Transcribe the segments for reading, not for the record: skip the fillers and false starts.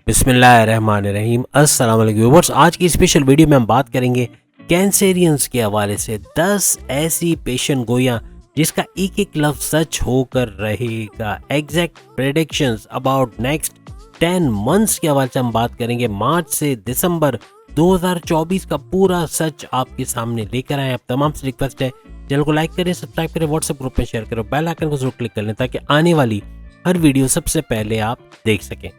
बिस्मिल्लाहिर्रहमानिर्रहीम। अस्सलाम वालेकुम व्यूअर्स, आज की स्पेशल वीडियो में हम बात करेंगे कैंसेरियंस के हवाले से 10 ऐसी पेशन गोइयां जिसका एक एक लफ्ज सच होकर रहेगा। Exact predictions about next 10 months के हवाले से हम बात करेंगे। मार्च से दिसंबर 2024 का पूरा सच आपके सामने लेकर आए। आप तमाम से रिक्वेस्ट है, चैनल को लाइक करें, सब्सक्राइब करें, व्हाट्सएप ग्रुप में शेयर करें, बेल आइकन को जरूर क्लिक कर लें ताकि आने वाली हर वीडियो सबसे पहले आप देख सकें।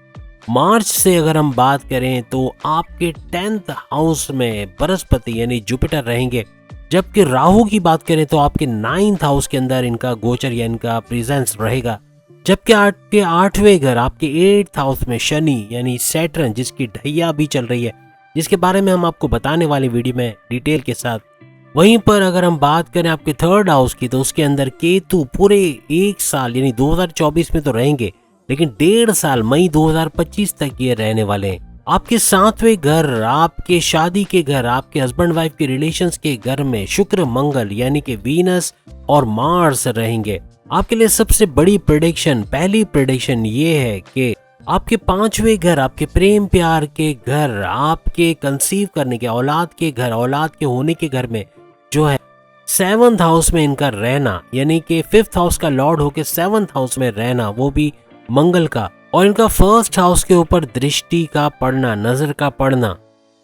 मार्च से अगर हम बात करें तो आपके 10th हाउस में बृहस्पति यानी जुपिटर रहेंगे, जबकि राहु की बात करें तो आपके 9th हाउस के अंदर इनका गोचर या इनका प्रेजेंस रहेगा। जबकि आपके 8वें घर आपके 8th हाउस में शनि यानी सैटर्न जिसकी ढैया भी चल रही है, जिसके बारे में हम आपको बताने वाली वीडियो में डिटेल के साथ। वहीं पर अगर हम बात करें आपके 3rd हाउस की तो उसके अंदर केतु पूरे एक साल यानी 2024 में तो रहेंगे, लेकिन 1.5 साल मई 2025 तक ये रहने वाले हैं। आपके 7वें घर, आपके शादी के घर, आपके हस्बैंड वाइफ के रिलेशंस के घर में शुक्र मंगल यानी कि वीनस और मार्स रहेंगे। आपके लिए सबसे बड़ी प्रेडिक्शन, पहली प्रेडिक्शन ये है कि आपके 5वें घर, आपके प्रेम प्यार के घर, आपके कंसीव करने के औलाद के घर, औलाद के होने के घर में जो है 7th हाउस में इनका रहना यानी कि 5th हाउस का लॉर्ड होके 7th हाउस में रहना, वो भी मंगल का, और इनका 1st हाउस के ऊपर दृष्टि का पड़ना, नजर का पड़ना।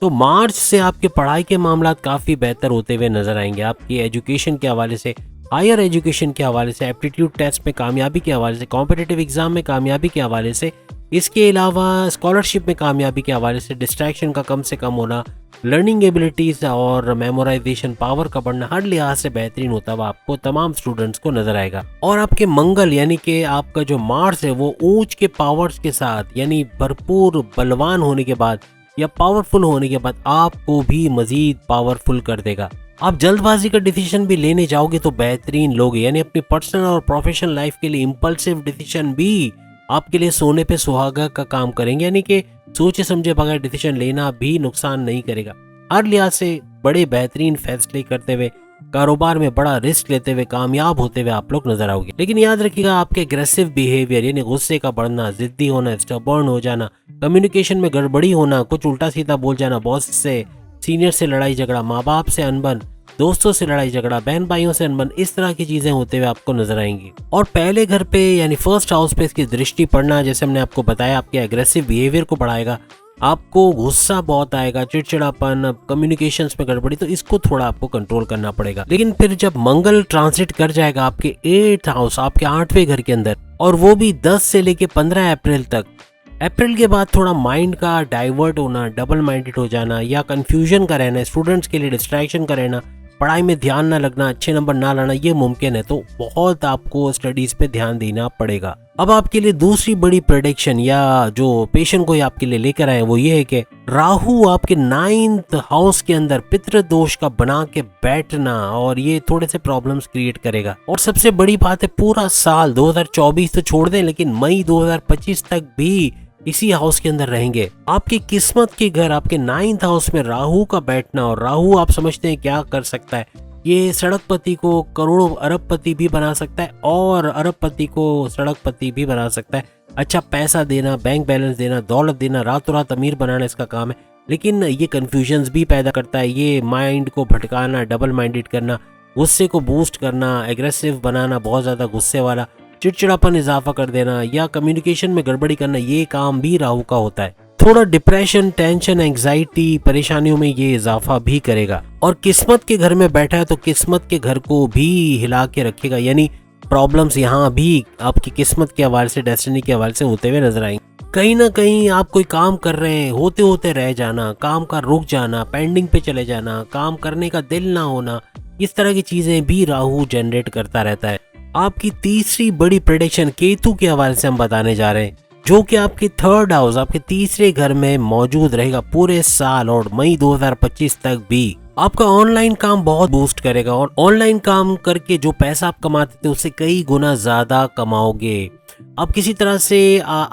तो मार्च से आपके पढ़ाई के मामला काफी बेहतर होते हुए नजर आएंगे। आपकी एजुकेशन के हवाले से, हायर एजुकेशन के हवाले से, एप्टीट्यूड टेस्ट में कामयाबी के हवाले से, कॉम्पिटिटिव एग्जाम में कामयाबी के हवाले से, इसके अलावा स्कॉलरशिप में कामयाबी के हवाले से, डिस्ट्रैक्शन का कम से कम होना, लर्निंग एबिलिटीज और मेमोराइजेशन पावर का बढ़ना, हर लिहाज से बेहतरीन होता हुआ आपको तमाम स्टूडेंट्स को नजर आएगा। और आपके मंगल यानी कि आपका जो मार्स है वो ऊंच के पावर्स के साथ यानी भरपूर बलवान होने के बाद या पावरफुल होने के बाद आपको भी मजीद पावरफुल कर देगा। आप जल्दबाजी का डिसीजन भी लेने जाओगे तो बेहतरीन लोगे, यानी अपनी पर्सनल और प्रोफेशनल लाइफ के लिए इंपल्सिव डिसीजन भी आपके लिए सोने पे सुहागा का काम करेंगे, यानी कि सोचे समझे बगैर डिसीजन लेना भी नुकसान नहीं करेगा। हर लिहाज से बड़े बेहतरीन फैसले करते हुए, कारोबार में बड़ा रिस्क लेते हुए कामयाब होते हुए आप लोग नजर आओगे। लेकिन याद रखिएगा, आपके एग्रेसिव बिहेवियर यानी गुस्से का बढ़ना, जिद्दी होना, स्टबर्न हो जाना, कम्युनिकेशन में गड़बड़ी होना, कुछ उल्टा सीधा बोल जाना, बॉस से, सीनियर से लड़ाई झगड़ा, माँ बाप से अनबन, दोस्तों से लड़ाई झगड़ा, बहन भाइयों से अनबन, इस तरह की चीजें होते हुए आपको नजर आएंगी। और पहले घर पे यानी 1st हाउस पे इसकी दृष्टि पड़ना, जैसे हमने आपको बताया, आपके एग्रेसिव बिहेवियर को बढ़ाएगा, आपको गुस्सा बहुत आएगा, चिड़चिड़ापन, कम्युनिकेशंस में गड़बड़ी, तो इसको थोड़ा आपको कंट्रोल करना पड़ेगा। लेकिन फिर जब मंगल ट्रांसिट कर जाएगा आपके 8th हाउस, आपके 8वें घर के अंदर, और वो भी 10 से लेके 15 अप्रैल तक, अप्रैल के बाद थोड़ा माइंड का डाइवर्ट होना, डबल माइंडेड हो जाना या कंफ्यूजन का रहना, स्टूडेंट्स के लिए डिस्ट्रैक्शन का रहना, पढ़ाई में ध्यान ना लगना, अच्छे नंबर ना लाना, ये मुमकिन है। तो बहुत आपको स्टडीज पे ध्यान देना पड़ेगा। अब आपके लिए दूसरी बड़ी प्रेडिक्शन या जो पेशेंट को आपके लिए लेकर आए वो ये है कि राहु आपके 9th हाउस के अंदर पितृ दोष का बना के बैठना, और ये थोड़े से प्रॉब्लम्स क्रिएट करेगा। और सबसे बड़ी बात है, पूरा साल 2024 तो छोड़ दें, लेकिन मई 2025 तक भी इसी हाउस के अंदर रहेंगे। आपकी किस्मत के घर आपके 9th हाउस में राहु का बैठना, और राहु आप समझते हैं क्या कर सकता है, ये सड़कपति को करोड़ों अरबपति भी बना सकता है और अरबपति को सड़कपति भी बना सकता है। अच्छा पैसा देना, बैंक बैलेंस देना, दौलत देना, रातों रात अमीर बनाना इसका काम है। लेकिन ये कंफ्यूजन्स भी पैदा करता है, ये माइंड को भटकाना, डबल माइंडेड करना, गुस्से को बूस्ट करना, एग्रेसिव बनाना, बहुत ज्यादा गुस्से वाला, चिड़चिड़ापन इजाफा कर देना या कम्युनिकेशन में गड़बड़ी करना, ये काम भी राहु का होता है। थोड़ा डिप्रेशन, टेंशन, एंग्जाइटी, परेशानियों में ये इजाफा भी करेगा। और किस्मत के घर में बैठा है तो किस्मत के घर को भी हिला के रखेगा, यानी प्रॉब्लम्स यहाँ भी आपकी किस्मत के हवाले से, डेस्टिनी के हवाले से होते हुए नजर आएंगे। कहीं ना कहीं आप कोई काम कर रहे हैं, होते होते रह जाना, काम का रुक जाना, पेंडिंग पे चले जाना, काम करने का दिल ना होना, इस तरह की चीजें भी राहु जनरेट करता रहता है। आपकी तीसरी बड़ी प्रेडिक्शन केतु के हवाले से हम बताने जा रहे हैं, जो कि आपके 3rd हाउस, आपके तीसरे घर में मौजूद रहेगा पूरे साल और मई 2025 तक भी। आपका ऑनलाइन काम बहुत बूस्ट करेगा, और ऑनलाइन काम करके जो पैसा आप कमाते थे उससे कई गुना ज्यादा कमाओगे। आप किसी तरह से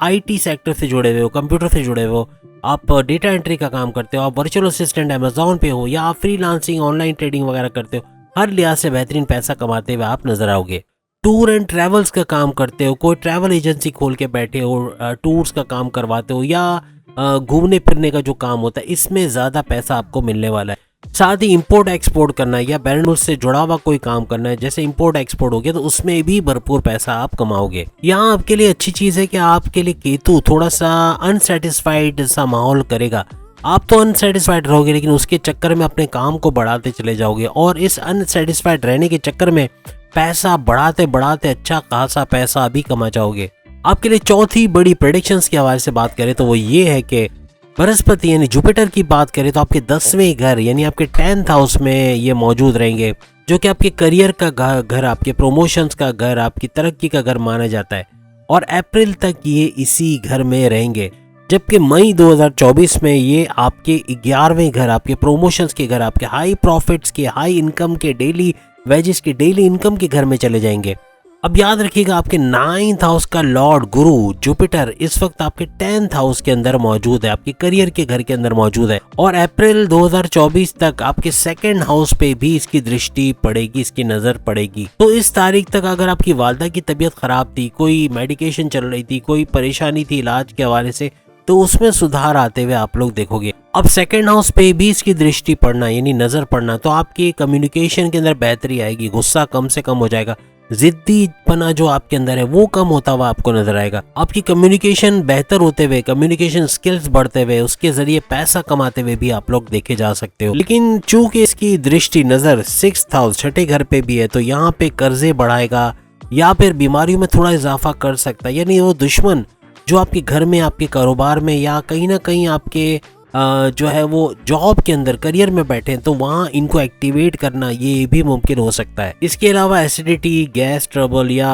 IT सेक्टर से जुड़े हुए हो, कंप्यूटर से जुड़े हुए हो, आप डेटा एंट्री का काम करते हो, आप वर्चुअल असिस्टेंट अमेज़न पे हो, या आप फ्रीलांसिंग, ऑनलाइन ट्रेडिंग वगैरह करते हो, हर लिहाज से बेहतरीन पैसा कमाते हुए आप नजर आओगे। टूर एंड ट्रैवल्स का काम करते हो, कोई ट्रैवल एजेंसी खोल के बैठे हो, टूर्स का काम करवाते हो, या घूमने फिरने का जो काम होता है इसमें ज़्यादा पैसा आपको मिलने वाला है। साथ ही इंपोर्ट एक्सपोर्ट करना है या बैरन से जुड़ा हुआ कोई काम करना है, जैसे इंपोर्ट एक्सपोर्ट हो गया, तो उसमें भी भरपूर पैसा आप कमाओगे। यहाँ आपके लिए अच्छी चीज़ है कि आपके लिए केतु थोड़ा सा अनसेटिस्फाइड सा माहौल करेगा। आप तो अनसेटिस्फाइड रहोगे लेकिन उसके चक्कर में अपने काम को बढ़ाते चले जाओगे और इस अनसेटिस्फाइड रहने के चक्कर में पैसा बढ़ाते बढ़ाते अच्छा खासा पैसा भी कमा जाओगे। आपके लिए चौथी बड़ी प्रेडिक्शंस के हवाले से बात करें तो वो ये है कि बृहस्पति यानी जुपिटर की बात करें तो आपके 10वें घर यानी आपके 10th हाउस में ये मौजूद रहेंगे, जो कि आपके करियर का घर, आपके प्रमोशंस का घर, आपकी तरक्की का घर माना जाता है। और अप्रैल तक ये इसी घर में रहेंगे, जबकि मई 2024 में ये आपके 11वें घर, आपके प्रमोशंस के घर, आपके हाई प्रॉफिट्स के, हाई इनकम के, डेली वेजेस के, डेली इनकम के घर में चले जाएंगे। अब याद रखिएगा आपके 9th हाउस का लॉर्ड गुरु जुपिटर इस वक्त आपके 10th हाउस के अंदर मौजूद है, आपके करियर के घर के अंदर मौजूद है। और अप्रैल 2024 तक आपके 2nd हाउस पे भी इसकी दृष्टि पड़ेगी, इसकी नजर पड़ेगी। तो इस तारीख तक अगर आपकी वालदा की तबीयत खराब थी, कोई मेडिकेशन चल रही थी, कोई परेशानी थी इलाज के हवाले से, तो उसमें सुधार आते हुए आप लोग देखोगे। अब 2nd हाउस पे भी इसकी दृष्टि पड़ना यानी नजर पड़ना, तो आपकी कम्युनिकेशन के अंदर बेहतरी आएगी, गुस्सा कम से कम हो जाएगा, जिद्दीपना जो आपके अंदर है वो कम होता हुआ आपको नजर आएगा। आपकी कम्युनिकेशन बेहतर होते हुए, कम्युनिकेशन स्किल्स बढ़ते हुए, उसके जरिए पैसा कमाते हुए भी आप लोग देखे जा सकते हो। लेकिन चूंकि इसकी दृष्टि नजर 6th हाउस, छठे घर पे भी है, तो यहाँ पे कर्जे बढ़ाएगा या फिर बीमारियों में थोड़ा इजाफा कर सकता है। यानी वो दुश्मन जो आपके घर में, आपके कारोबार में या कहीं ना कहीं आपके जो है वो जॉब के अंदर, करियर में बैठे हैं, तो वहाँ इनको एक्टिवेट करना ये भी मुमकिन हो सकता है। इसके अलावा एसिडिटी, गैस ट्रबल या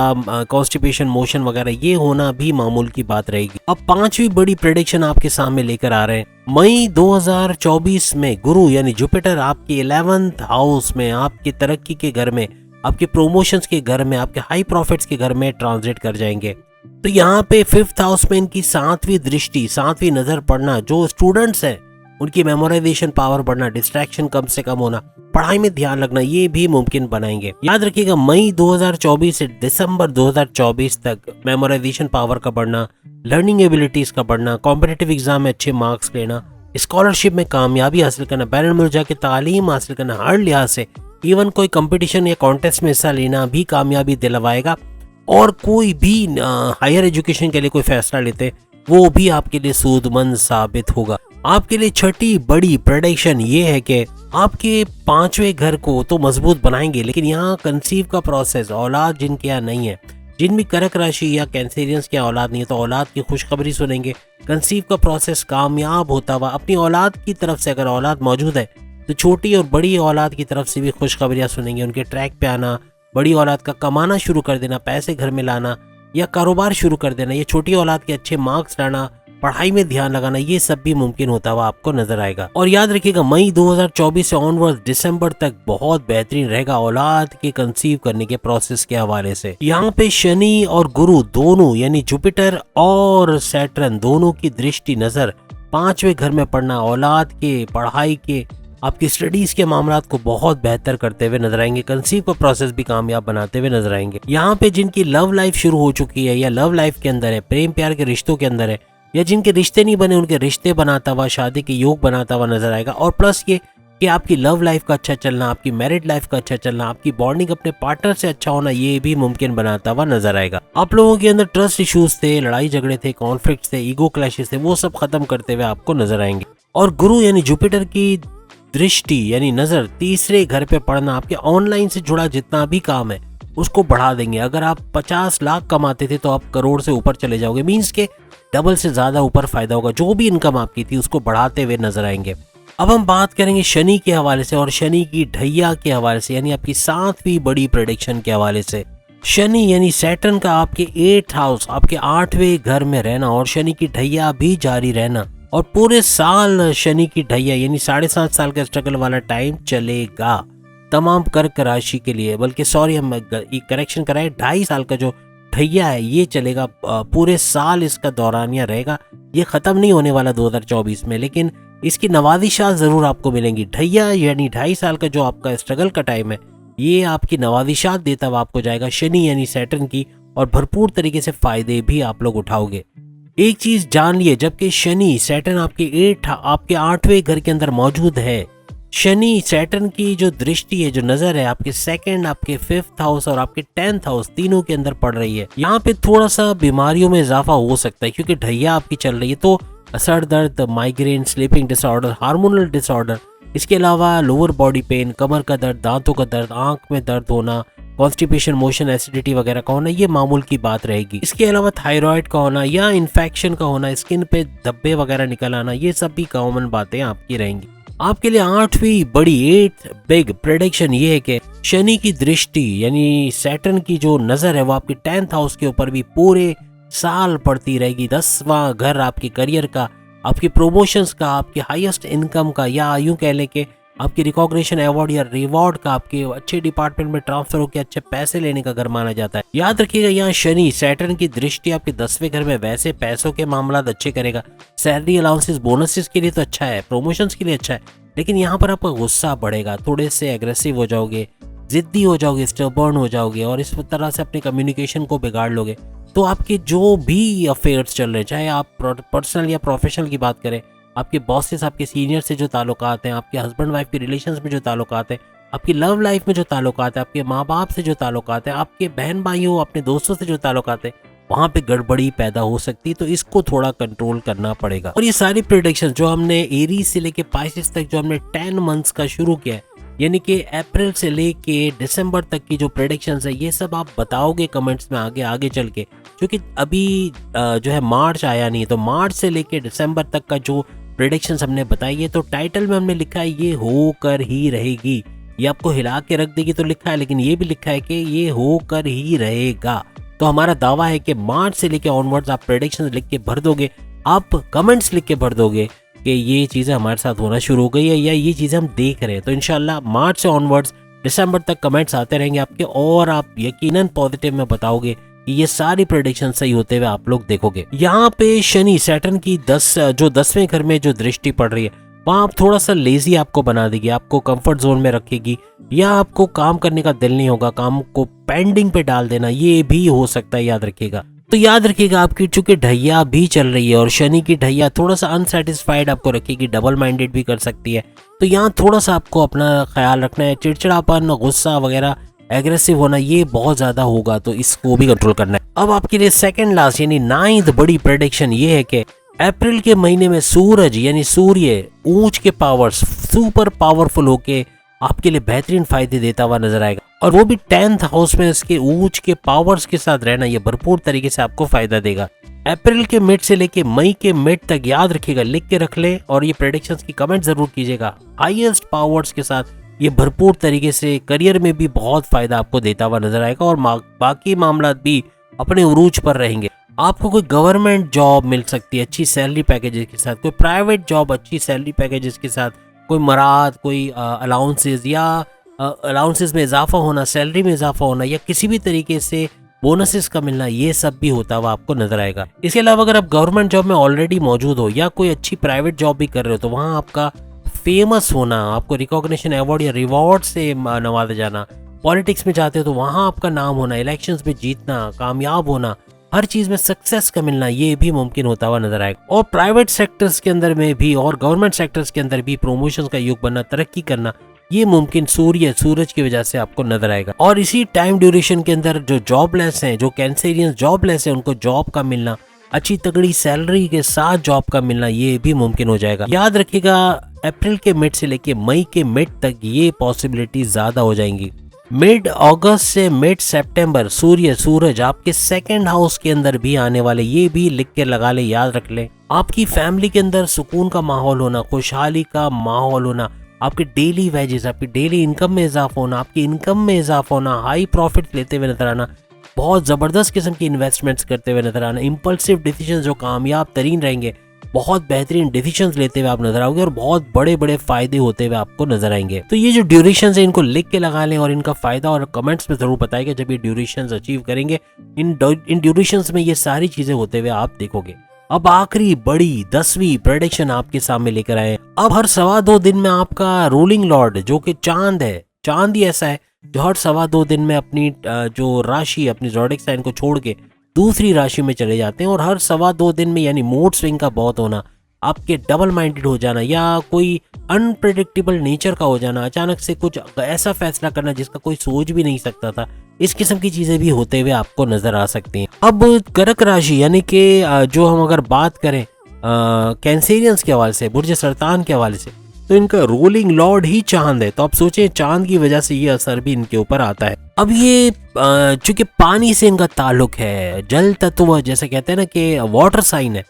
कॉन्स्टिपेशन, मोशन वगैरह ये होना भी मामूल की बात रहेगी। अब 5वीं बड़ी प्रेडिक्शन आपके सामने लेकर आ रहे हैं। मई 2024 में गुरु यानी जुपिटर आपके 11th हाउस में, आपकी तरक्की के घर में, आपके प्रमोशंस के घर में, आपके हाई प्रॉफिट्स के घर में ट्रांजिट कर जाएंगे। तो यहाँ पे 5th हाउस में इनकी 7वीं दृष्टि, 7वीं नजर पड़ना, जो स्टूडेंट्स हैं उनकी मेमोराइजेशन पावर बढ़ना, डिस्ट्रैक्शन कम से कम होना, पढ़ाई में ध्यान लगना, ये भी मुमकिन बनाएंगे। याद रखिएगा मई 2024 से दिसंबर 2024 तक मेमोराइजेशन पावर का बढ़ना, लर्निंग एबिलिटीज का बढ़ना, कॉम्पिटिटिव एग्जाम में अच्छे मार्क्स लेना, स्कॉलरशिप में कामयाबी हासिल करना, बैरन मुल्क जाके तालीम हासिल करना, हर लिहाज से, इवन कोई कंपटीशन या कॉन्टेस्ट में हिस्सा लेना भी कामयाबी दिलवाएगा। और कोई भी हायर एजुकेशन के लिए कोई फैसला लेते वो भी आपके लिए सूदमंद साबित होगा। आपके लिए छठी बड़ी प्रेडिक्शन ये है कि आपके 5वें घर को तो मजबूत बनाएंगे, लेकिन यहाँ कंसीव का प्रोसेस, औलाद जिनके यहाँ नहीं है, जिन भी कर्क राशि या कैंसेरियंस की औलाद नहीं है, तो औलाद की खुशखबरी सुनेंगे। कंसीव का प्रोसेस कामयाब होता हुआ अपनी औलाद की तरफ से, अगर औलाद मौजूद है तो छोटी और बड़ी औलाद की तरफ से भी खुशखबरियाँ सुनेंगे। उनके ट्रैक पे आना, बड़ी औलाद का कमाना शुरू कर देना, पैसे घर में लाना या कारोबार शुरू कर देना, ये छोटी औलाद के अच्छे मार्क्स लाना, पढ़ाई में ध्यान लगाना, ये सब भी मुमकिन होता हुआ आपको नजर आएगा। और याद रखिएगा मई 2024 से ऑनवर्ड दिसंबर तक बहुत बेहतरीन रहेगा औलाद के कंसीव करने के प्रोसेस के हवाले से। यहाँ पे शनि और गुरु दोनों यानी जुपिटर और सैटर्न दोनों की दृष्टि नजर 5वें घर में पड़ना औलाद के, पढ़ाई के, आपकी स्टडीज के मामलात को बहुत बेहतर करते हुए नजर आएंगे। कंसीव का प्रोसेस भी कामयाब बनाते हुए नजर आएंगे। यहाँ पे जिनकी लव लाइफ शुरू हो चुकी है या लव लाइफ के अंदर है, प्रेम प्यार के रिश्तों के अंदर है, या जिनके रिश्ते नहीं बने उनके रिश्ते बनाता हुआ, शादी के योग बनाता हुआ नजर आएगा। और प्लस ये कि आपकी लव लाइफ का अच्छा चलना, आपकी मैरिड लाइफ का अच्छा चलना, आपकी बॉन्डिंग अपने पार्टनर से अच्छा होना, ये भी मुमकिन बनाता हुआ नजर आएगा। आप लोगों के अंदर ट्रस्ट इश्यूज थे, लड़ाई झगड़े थे, कॉन्फ्लिक्ट थे, ईगो क्लैशेस थे, वो सब खत्म करते हुए आपको नजर आएंगे। और गुरु यानी जुपिटर की दृष्टि यानी नजर 3रे घर पे पड़ना आपके ऑनलाइन से जुड़ा जितना भी काम है उसको बढ़ा देंगे। अगर आप 50 लाख कमाते थे तो आप करोड़ से ऊपर चले जाओगे, मींस के डबल से ज्यादा ऊपर फायदा होगा। जो भी इनकम आपकी थी उसको बढ़ाते हुए नजर आएंगे। अब हम बात करेंगे शनि के हवाले से और शनि की ढैया के हवाले से, यानी आपकी 7वीं बड़ी प्रेडिक्शन के हवाले से। शनि यानी सैटर्न का आपके 8th हाउस, आपके 8वें घर में रहना और शनि की ढैया भी जारी रहना, और पूरे साल शनि की ढैया यानी 7.5 साल का स्ट्रगल वाला टाइम चलेगा तमाम कर्क राशि के लिए। बल्कि सॉरी, हम करेक्शन कराएं, 2.5 साल का जो ढैया है ये चलेगा पूरे साल, इसका दौरानिया रहेगा। ये खत्म नहीं होने वाला 2024 में, लेकिन इसकी नवाजिशात जरूर आपको मिलेंगी। ढैया यानी 2.5 साल का जो आपका स्ट्रगल का टाइम है, ये आपकी नवाजिशात देता हुआ आपको जाएगा शनि यानी सैटर्न की, और भरपूर तरीके से फायदे भी आप लोग उठाओगे। एक चीज जान लिए, जबकि शनि सैटर्न आपके 8वें घर के अंदर मौजूद है, शनि सैटर्न की जो दृष्टि है, जो नजर है, आपके सेकंड, आपके 5th हाउस और आपके 10th हाउस तीनों के अंदर पड़ रही है। यहाँ पे थोड़ा सा बीमारियों में इजाफा हो सकता है, क्योंकि ढैया आपकी चल रही है। तो सर दर्द, migraine, sleeping disorder, hormonal disorder, इसके अलावा लोअर बॉडी पेन, कमर का दर्द, दांतों का दर्द, आंख में दर्द होना, कॉन्स्टिपेशन, मोशन, एसिडिटी वगैरह का होना, ये मामूल की बात रहेगी। इसके अलावा थायराइड का होना या इन्फेक्शन का होना, स्किन पे धब्बे वगैरह निकल आना, ये सब भी कॉमन बातें आपकी रहेंगी। आपके लिए 8वीं बड़ी 8th बिग प्रेडिक्शन ये है कि शनि की दृष्टि यानी सैटर्न की जो नजर है वो आपके 10th हाउस के ऊपर भी पूरे साल पड़ती रहेगी। 10वां घर आपके करियर का, आपकी प्रमोशंस का, आपके हाईएस्ट इनकम का, या यूं कह लें कि आपकी रिकॉग्निशन, अवार्ड या रिवॉर्ड का, आपके अच्छे डिपार्टमेंट में ट्रांसफर होकर अच्छे पैसे लेने का घर माना जाता है। याद रखिएगा, यहाँ शनि सैटर्न की दृष्टि आपके 10वें घर में वैसे पैसों के मामला अच्छे करेगा, सैलरी अलाउंसेस, बोनसेस के लिए तो अच्छा है, प्रमोशंस के लिए अच्छा है, लेकिन यहाँ पर आपका गुस्सा बढ़ेगा, थोड़े से एग्रेसिव हो जाओगे, जिद्दी हो जाओगे, स्टबर्न हो जाओगे और इस तरह से अपने कम्युनिकेशन को बिगाड़ लोगे। तो आपके जो भी अफेयर्स चल रहे हैं, चाहे आप पर्सनल या प्रोफेशनल की बात करें, आपके बॉसेस, आपके सीनियर से जो ताल्लुकात हैं, आपके हस्बैंड वाइफ के रिलेशंस में जो ताल्लुकात हैं, आपकी लव लाइफ में जो ताल्लुकात है, आपके माँ बाप से जो ताल्लुकात है, आपके बहन भाइयों, अपने दोस्तों से जो ताल्लुकात है, वहाँ पे गड़बड़ी पैदा हो सकती है। तो इसको थोड़ा कंट्रोल करना पड़ेगा। और ये सारी प्रेडिक्शन जो हमने एरीज से लेके पाइसेस तक जो हमने 10 मंथ्स का शुरू किया है, यानी कि अप्रैल से लेके दिसंबर तक की जो प्रेडिक्शंस है, ये सब आप बताओगे कमेंट्स में आगे आगे चल के, क्योंकि अभी जो है मार्च आया नहीं है। तो मार्च से लेके दिसंबर तक का जो प्रेडिक्शंस हमने बताई है, तो टाइटल में हमने लिखा है ये होकर ही रहेगी। ये आपको हिला के रख देगी तो लिखा है, लेकिन ये भी लिखा है कि ये होकर ही रहेगा। तो हमारा दावा है कि मार्च से लेके ऑनवर्ड्स आप प्रेडिक्शंस लिख के भर दोगे, आप कमेंट्स लिख के भर दोगे कि ये चीज़ें हमारे साथ होना शुरू हो गई है या ये चीज़ें हम देख रहे हैं। तो इंशाल्लाह मार्च से ऑनवर्ड्स दिसंबर तक कमेंट्स आते रहेंगे आपके, और आप यकीनन पॉजिटिव में बताओगे कि ये सारी प्रेडिक्शन सही होते हुए आप लोग देखोगे। यहाँ पे शनि सैटर्न की 10वें घर में जो दृष्टि पड़ रही है, वहाँ आप थोड़ा सा लेजी आपको बना देगी, आपको कंफर्ट जोन में रखेगी, या आपको काम करने का दिल नहीं होगा, काम को पेंडिंग पे डाल देना, ये भी हो सकता है, याद रखिएगा। तो याद रखिएगा, आपकी चूंकि ढैया भी चल रही है और शनि की ढैया थोड़ा सा अनसेटिस्फाइड आपको रखेगी, डबल माइंडेड भी कर सकती है। तो यहाँ थोड़ा सा आपको अपना ख्याल रखना है, चिड़चिड़ापन, गुस्सा वगैरह, एग्रेसिव होना, ये बहुत ज्यादा होगा, तो इसको भी कंट्रोल करना है। अब आपके लिए सेकंड लास्ट यानी 9th बड़ी प्रेडिक्शन ये है कि अप्रैल के महीने में सूरज यानी सूर्य ऊंच के पावर्स सुपर पावरफुल होके आपके लिए बेहतरीन फायदे देता हुआ नजर आएगा, और वो भी 10th हाउस में इसके ऊंच के पावर्स के साथ रहना ये भरपूर तरीके से आपको फायदा देगा। अप्रैल के मिड से लेके मई के मिड तक याद रखिएगा, लिख के रख ले, और ये प्रेडिक्शंस की कमेंट जरूर कीजिएगा। हाईएस्ट पावर्स के साथ ये भरपूर तरीके से करियर में भी बहुत फायदा आपको देता हुआ नजर आएगा, और बाकी मामला भी अपने उरूज पर रहेंगे। आपको कोई गवर्नमेंट जॉब मिल सकती है अच्छी सैलरी पैकेजेस के साथ, कोई प्राइवेट जॉब अच्छी सैलरी पैकेजेस के साथ, कोई मराद, कोई अलाउंसेस या अलाउंसेस में इजाफा होना, सैलरी में इजाफा होना, या किसी भी तरीके से बोनसेस का मिलना, ये सब भी होता हुआ आपको नजर आएगा। इसके अलावा अगर आप गवर्नमेंट जॉब में ऑलरेडी मौजूद हो या कोई अच्छी प्राइवेट जॉब भी कर रहे हो, तो वहाँ आपका फेमस होना, आपको रिकॉग्निशन, अवार्ड या रिवॉर्ड से नवाजा जाना, पॉलिटिक्स में जाते हो तो वहाँ आपका नाम होना, इलेक्शंस में जीतना, कामयाब होना, हर चीज में सक्सेस का मिलना, ये भी मुमकिन होता हुआ नजर आएगा। और प्राइवेट सेक्टर्स के अंदर में भी और गवर्नमेंट सेक्टर्स के अंदर भी प्रमोशंस का युग बनना, तरक्की करना, ये मुमकिन सूरज की वजह से आपको नजर आएगा। और इसी टाइम ड्यूरेशन के अंदर जो जॉबलेस हैं, जो कैंसेरियंस जॉबलेस हैं, उनको जॉब का मिलना, अच्छी तगड़ी सैलरी के साथ जॉब का मिलना, ये भी मुमकिन हो जाएगा। याद रखिएगा, अप्रैल के मिड से लेके मई के मिड तक ये पॉसिबिलिटी ज्यादा हो जाएंगी। मिड अगस्त से मिड सितंबर सूरज आपके सेकंड हाउस के अंदर भी आने वाले, ये भी लिख के लगा ले, याद रख ले। आपकी फैमिली के अंदर सुकून का माहौल होना, खुशहाली का माहौल होना, आपके डेली वेजेस, आपकी डेली इनकम में इजाफा होना, आपकी इनकम में इजाफा होना, हाई प्रॉफिट लेते हुए नजर आना, बहुत जबरदस्त किस्म की इन्वेस्टमेंट्स करते हुए नजर आना, इंपल्सिव डिसीजन जो कामयाब तरीन रहेंगे, बहुत बेहतरीन डिसीजंस लेते हुए आप नजर आओगे, और बहुत बड़े बड़े फायदे होते हुए आपको नजर आएंगे। तो ये जो ड्यूरेशन है, इनको लिख के लगा लें और इनका फायदा और कमेंट्स में जरूर बताइएगा जब ये ड्यूरेशन अचीव करेंगे। इन ड्यूरेशन में ये सारी चीजें होते हुए आप देखोगे। अब आखिरी बड़ी 10वीं प्रेडिक्शन आपके सामने लेकर आए। अब हर 2.25 दिन में आपका रूलिंग लॉर्ड जो कि चांद है, चांद ही ऐसा है जो हर 2.25 दिन में अपनी जो राशि, अपनी ज़ोडिक साइन को छोड़ के दूसरी राशि में चले जाते हैं और हर 1.25 दिन में यानी मूड स्विंग का बहुत होना, आपके डबल माइंडेड हो जाना या कोई अनप्रेडिक्टेबल नेचर का हो जाना, अचानक से कुछ ऐसा फैसला करना जिसका कोई सोच भी नहीं सकता था, इस किस्म की चीजें भी होते हुए आपको नजर आ सकती हैं। अब कर्क राशि यानी कि जो हम अगर बात करें कैंसेरियंस के हवाले से, बुर्ज सरतान के हवाले से, तो इनका रूलिंग लॉर्ड ही चांद है। तो आप सोचें चांद की वजह से ये असर भी इनके ऊपर आता है। अब ये चूंकि पानी से इनका ताल्लुक है, जल तत्व जैसे कहते हैं ना कि वाटर साइन है,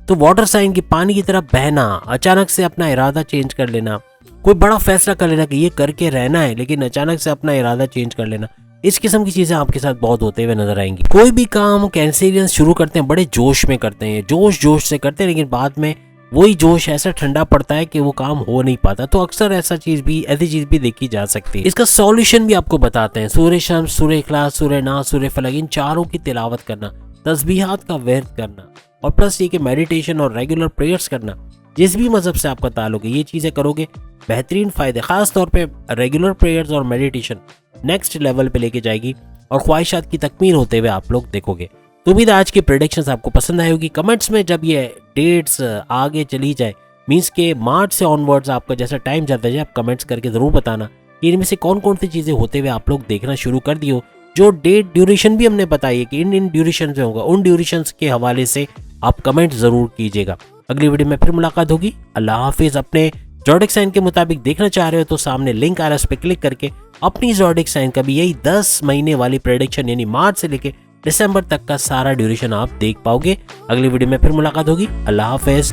तो वाटर साइन की पानी की तरफ बहना, अचानक से अपना इरादा चेंज कर लेना, कोई बड़ा फैसला कर लेना कि ये करके रहना है लेकिन अचानक से अपना इरादा चेंज कर लेना, इस किस्म की चीजें आपके साथ बहुत होते हुए नजर आएंगी। कोई भी काम कैंसेरियंस शुरू करते हैं बड़े जोश में करते हैं, जोश से करते हैं, लेकिन बाद में वही जोश ऐसा ठंडा पड़ता है कि वो काम हो नहीं पाता। तो अक्सर ऐसी चीज भी देखी जा सकती है। इसका सॉल्यूशन भी आपको बताते हैं। सूर्य शम्स, सूर्य इखलास, सूर्य नास, सूर्य फलक, इन चारों की तिलावत करना, तस्बीहात का वर्द करना और प्लस ये कि मेडिटेशन और रेगुलर प्रेयर्स करना, जिस भी मजहब से आपका ताल्लुक है, ये चीजें करोगे बेहतरीन फायदे, खास तौर पे रेगुलर प्रेयर्स और मेडिटेशन नेक्स्ट लेवल पे लेके जाएगी और ख्वाहिशात की तकमील होते हुए आप लोग देखोगे। तो उम्मीद है आज की प्रेडिक्शंस आपको पसंद आई होगी। कमेंट्स में जब ये डेट्स आगे चली जाए, मींस के मार्च से ऑनवर्ड्स आपका जैसा टाइम जाता जाए, आप कमेंट्स करके जरूर बताना कि इनमें से कौन कौन सी चीजें होते हुए आप लोग देखना शुरू कर दियो। जो डेट ड्यूरेशन भी हमने बताई है कि इन ड्यूरेशन में होगा, उन ड्यूरेशन के हवाले से आप कमेंट जरूर कीजिएगा। अगली वीडियो में फिर मुलाकात होगी। अल्लाह हाफिज। अपने ज़ोडिएक साइन के मुताबिक देखना चाह रहे हो तो सामने लिंक आ रहा है, उस पर क्लिक करके अपनी ज़ोडिएक साइन का भी यही 10 महीने वाली प्रेडिक्शन यानी मार्च से लेके दिसंबर तक का सारा ड्यूरेशन आप देख पाओगे। अगली वीडियो में फिर मुलाकात होगी। अल्लाह हाफिज।